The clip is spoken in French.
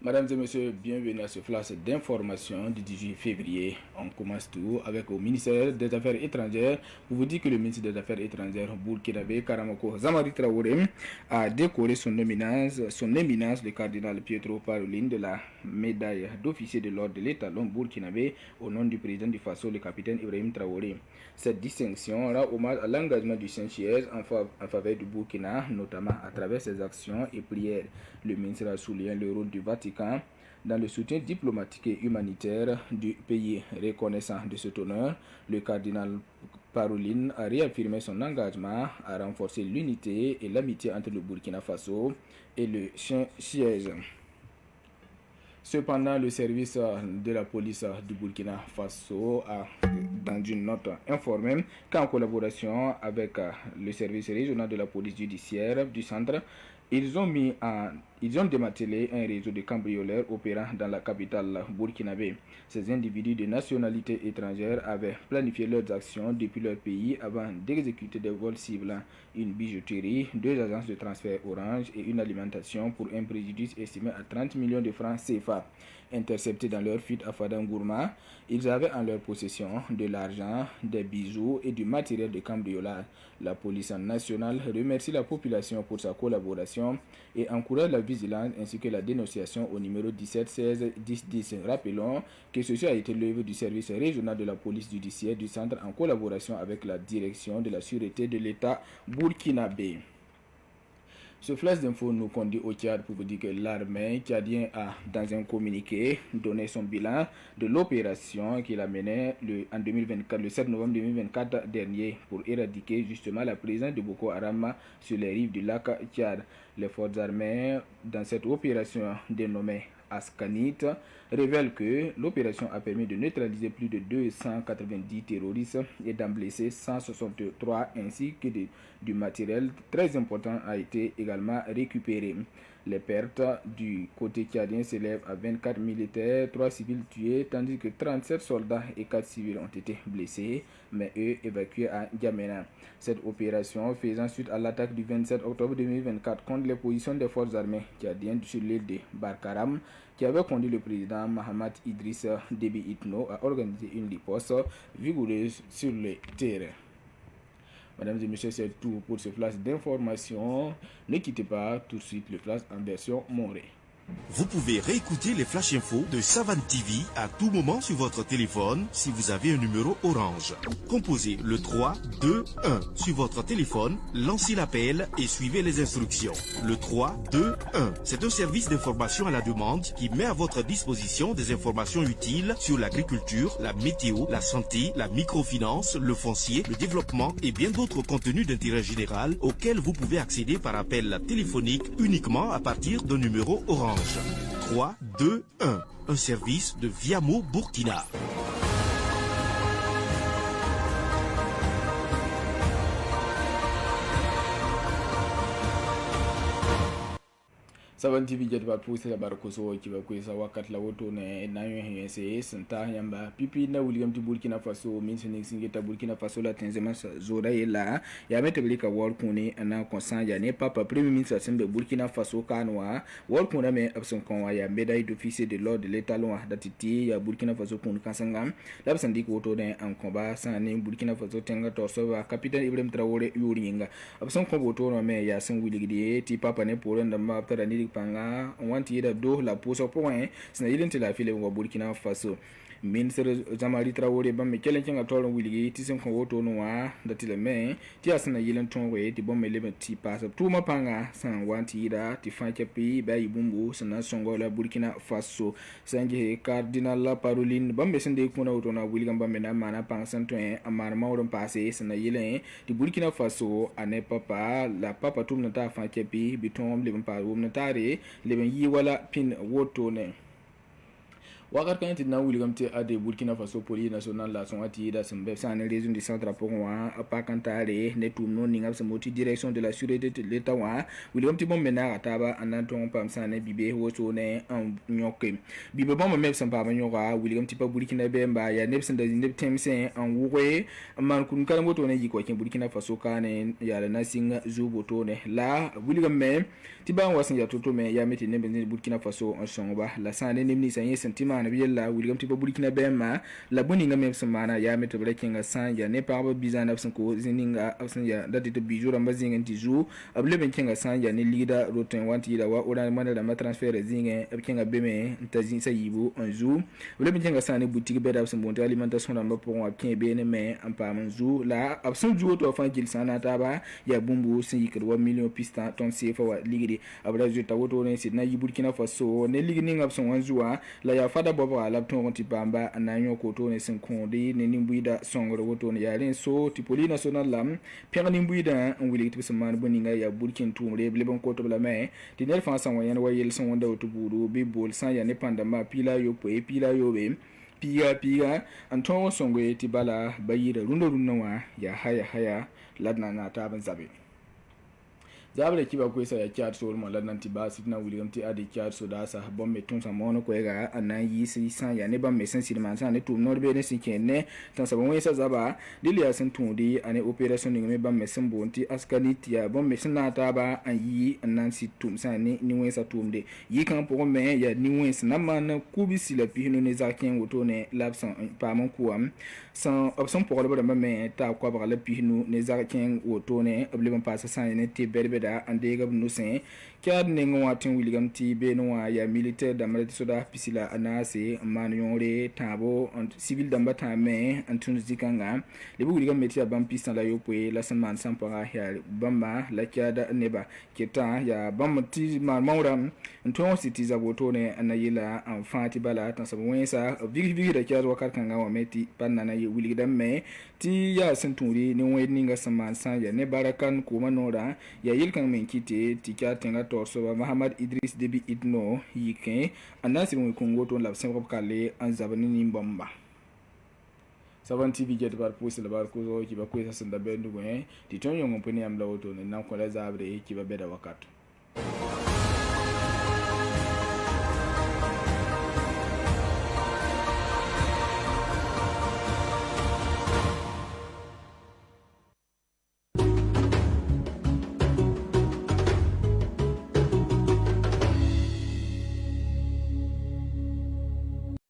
Mesdames et messieurs, bienvenue à ce flash d'information du 18 février. On commence tout avec au ministère des Affaires étrangères. Pour vous dire que le ministre des Affaires étrangères, Burkinabé Karamoko Zamari Traoré, a décoré son éminence, le cardinal Pietro Parolin, de la médaille d'officier de l'ordre de l'étalon Burkinabé au nom du président du Faso, le capitaine Ibrahim Traoré. Cette distinction rend hommage à l'engagement du Saint-Siège en faveur du Burkina, notamment à travers ses actions et prières. Le ministre a souligné le rôle du Vatican dans le soutien diplomatique et humanitaire du pays. Reconnaissant de cet honneur, le cardinal Parolin a réaffirmé son engagement à renforcer l'unité et l'amitié entre le Burkina Faso et le Saint-Siège. Cependant, le service de la police du Burkina Faso a, dans une note, informé qu'en collaboration avec le service régional de la police judiciaire du centre, ils ont démantelé un réseau de cambrioleurs opérant dans la capitale burkinabé. Ces individus de nationalité étrangère avaient planifié leurs actions depuis leur pays avant d'exécuter des vols ciblant une bijouterie, 2 agences de transfert Orange et une alimentation pour un préjudice estimé à 30 millions de francs CFA. Interceptés dans leur fuite à Fadangourma, ils avaient en leur possession de l'argent, des bijoux et du matériel de cambriolage. La police nationale remercie la population pour sa collaboration et encourage la vigilance ainsi que la dénonciation au numéro 17 16 10 10. Rappelons que ceci a été l'œuvre du service régional de la police judiciaire du centre en collaboration avec la direction de la sûreté de l'État burkinabé. Ce flash d'infos nous conduit au Tchad pour vous dire que l'armée tchadienne a, dans un communiqué, donné son bilan de l'opération qu'il a menée en 2024, le 7 novembre 2024 dernier, pour éradiquer justement la présence de Boko Haram sur les rives du lac Tchad. Les forces armées, dans cette opération dénommée Askanit, révèle que l'opération a permis de neutraliser plus de 290 terroristes et d'en blesser 163 ainsi que du matériel très important a été également récupéré. Les pertes du côté tchadien s'élèvent à 24 militaires, 3 civils tués, tandis que 37 soldats et 4 civils ont été blessés, mais eux évacués à N'Djamena. Cette opération faisant suite à l'attaque du 27 octobre 2024 contre les positions des forces armées tchadiennes sur l'île de Barkaram, qui avait conduit le président Mahamat Idriss Déby Itno à organiser une riposte vigoureuse sur le terrain. Mesdames et messieurs, c'est tout pour ce flash d'information. Ne quittez pas tout de suite le flash en version Morée. Vous pouvez réécouter les flash infos de Savane TV à tout moment sur votre téléphone si vous avez un numéro Orange. Composez le 3 2 1 sur votre téléphone, lancez l'appel et suivez les instructions. Le 3 2 1, c'est un service d'information à la demande qui met à votre disposition des informations utiles sur l'agriculture, la météo, la santé, la microfinance, le foncier, le développement et bien d'autres contenus d'intérêt général auxquels vous pouvez accéder par appel téléphonique uniquement à partir d'un numéro Orange. 3, 2, 1. Un service de Viamo Burkina. Savane TV jet ba pusa bar ko so ki ba kuisa wakat la woto ne na yo hense santa yamba pipi na William ti Burkina Faso min sene singeta Burkina Faso la tenzema zora yela ya mete blika wor kuni ana konsan ya ne papa premier ministre sembe Burkina Faso kanwa wor kuna me abson kon ya médaille d'officier de l'ordre de l'étalon datiti ya Burkina Faso kun kansangam la sandi ko woto ne an komba sane Burkina Faso tenga to so capitaine Ibrahim Traoré yuringa abson kon woto no me ya san wiligidi ti papa ne polen da ma pera ni panga wanti da do la poso point sina yidin la file wa Burkina Faso ministre Jamari Traoré ba me kelen kinga tolon wiligi ti sen ko woto no wa da tile me ti asina yidin ton we ti bom me ti pass tout ma panga san wanti da ti fanke pi ba yibumbu sina songo la Burkina Faso sange cardinal la Parolin ba me sende kuna woto na wiligi ba me na mana pang santo amar mawron passé sina yelen ti Burkina Faso ane papa la papa tum na ta fanke pi bitom le pa wum na tare le ben yi wala pin woto ne wakar kan tin na William te ade Burkina Faso police national la son ati da sembe sa ne région du centre pour wa pa kantare ne tum non ninga sa moti direction de la sûreté de l'état wa William te bon mena ataba anan ton pam sa ne bibe woso ne en nyoke bibe bon me sem pa nyoka William te pa Burkina be mba ya ne sem da ne temse en wuwe man kun kala moto ne yiko kin Burkina Faso ka ne ya la nasinga zuboto ne la William me ti ba wasin ya toto me ya meti ne be Burkina Faso en sonba la sa ne ni sa yin sentima na biyalla William tiba Burkina Bema la boninga mem semana ya meto brekinga sanja ne pa ba bizana absan ko zininga absan ya dati to bijura mbazinga tizu able ben kinga sanja ne leader roten wanti da wa ora mana da transfer zinga abkinga beme ntazin sayibu anzu able ben kinga sane boutique be da absan bonte alimentation da mbapo wa kin be ne me ampa manzu la absan ju to fa jil sana ta ba ya bumbu sin yikirwa million pista ton sefa wa ligidi abra ju tawoto ne sidna yi Burkina Faso ne ligini absan wanzuwa la ya fada bobo ala ton ti bamba ananyo ko to ne sin kondi ne nimbuida songro woto ne yaren so ti poli national lam pere nimbuida en wili ti man boninga ya Burkina tumre blebon ko to bla me ti nel fa san wayan wayel son wonda to buru bi bol san ya ne pandama pila yo pe pila yo be piga anton songwe ti bala bayira rundo runwa ya haya ladna na taban zabe zabale kiba ko ya kyat so mo ladan ti ba sidna William ti ade kyat so da sa bombe tun sa mono ko ga anan yi si san ya ne ban me san sidman san ne tum no be ne sin ne tan sa bon wesa zaba dilia san tun di ane operation ni me ban me san bonti askani ti ya bon me san na ta ba an yi anan si tum san ne ni wesa tum de yi kan po me ya ni wesa na man ku bi si la pi no ne zakin woto ne labsan pa mon kuam san option pour le ba me ta ko ba la pi no ne zakin woto ne obliban pa sa san ne ti berbe ande gab no sen kyad ne ngwatin William ti be no ya militaire da mare soda pisila anase man yore tabo civil damba ta me antun zikanga le bu William metia bam pista la yopwe la san man sampara ya bamba la kyada neba keta ya bam ti man mawram anton city za boto ne anayila en fati bala tan sabo wensa vigi da kyad wakar kanga wa meti panna na William me ti ya senturi ni weni nga saman san ya ne barakan ko manora ya yilkan men kite ti kya tenga torso ba Muhammad Idris Debi Idno yike anasi mo kongo to la sem ko kale an zabani ni mbamba Savan TV jet bar pusi la bar ko zo ki ba ko sa sanda bendu go ti ton yo ngopeni am lawoto ne nan ko la zabre ki ba beda wakatu